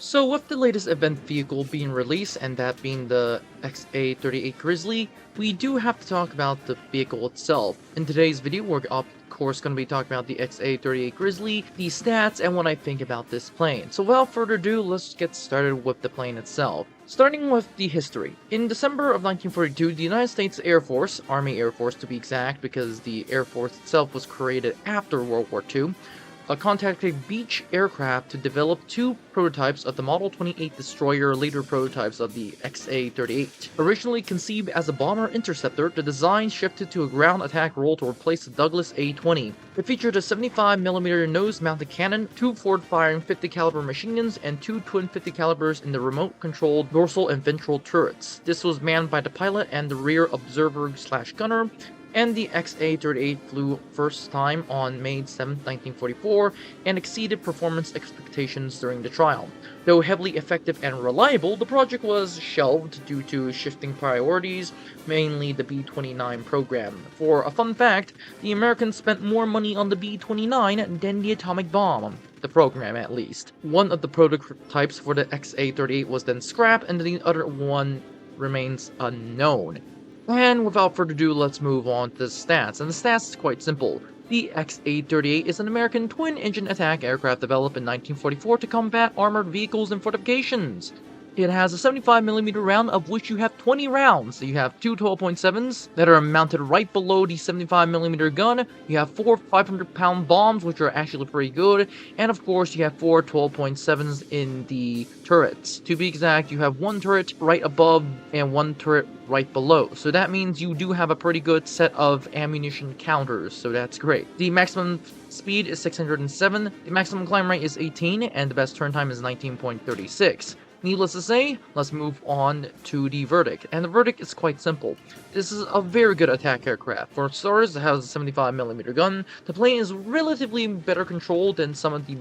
So with the latest event vehicle being released, and that being the XA38 Grizzly, we do have to talk about the vehicle itself. In today's video, we're of course going to be talking about the XA38 Grizzly, the stats, and what I think about this plane. So without further ado, let's get started with the plane itself. Starting with the history. In December of 1942, the United States Air Force, Army Air Force to be exact, because the Air Force itself was created after World War II, contacted Beech Aircraft to develop two prototypes of the Model 28 destroyer, later prototypes of the XA-38. Originally conceived as a bomber interceptor, the design shifted to a ground attack role to replace the Douglas A-20. It featured a 75mm nose-mounted cannon, two forward-firing 50 caliber machine guns, and two twin 50 calibers in the remote-controlled dorsal and ventral turrets. This was manned by the pilot and the rear observer/gunner, and the XA-38 flew first time on May 7, 1944, and exceeded performance expectations during the trial. Though heavily effective and reliable, the project was shelved due to shifting priorities, mainly the B-29 program. For a fun fact, the Americans spent more money on the B-29 than the atomic bomb. The program, at least. One of the prototypes for the XA-38 was then scrapped, and the other one remains unknown. And without further ado, let's move on to the stats. And the stats is quite simple. The XA-38 is an American twin-engine attack aircraft developed in 1944 to combat armored vehicles and fortifications. It has a 75mm round, of which you have 20 rounds. So you have two 12.7s that are mounted right below the 75mm gun. You have four 500-pound bombs, which are actually pretty good. And of course, you have four 12.7s in the turrets. To be exact, you have one turret right above and one turret right below. So that means you do have a pretty good set of ammunition counters. So that's great. The maximum speed is 607. The maximum climb rate is 18. And the best turn time is 19.36. Needless to say, let's move on to the verdict. And the verdict is quite simple. This is a very good attack aircraft. For starters, it has a 75mm gun. The plane is relatively better controlled than some of the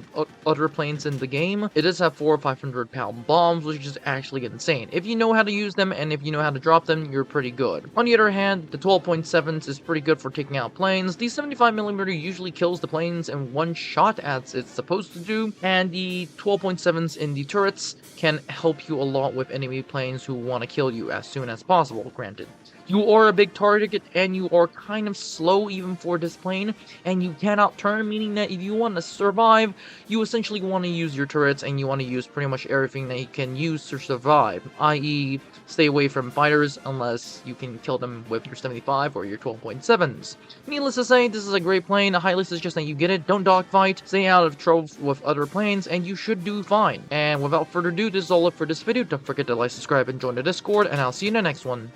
other planes in the game. It does have four 500-pound bombs, which is actually insane. If you know how to use them and if you know how to drop them, you're pretty good. On the other hand, the 12.7s is pretty good for taking out planes. The 75mm usually kills the planes in one shot, as it's supposed to do. And the 12.7s in the turrets can help you a lot with enemy planes who want to kill you as soon as possible, granted. You are a big target, and you are kind of slow even for this plane, and you cannot turn, meaning that if you want to survive, you essentially want to use your turrets, and you want to use pretty much everything that you can use to survive, i.e. stay away from fighters unless you can kill them with your 75 or your 12.7s. Needless to say, this is a great plane. I highly suggest that you get it. Don't dogfight, stay out of trouble with other planes, and you should do fine. And without further ado, this is all it for this video. Don't forget to like, subscribe, and join the Discord, and I'll see you in the next one.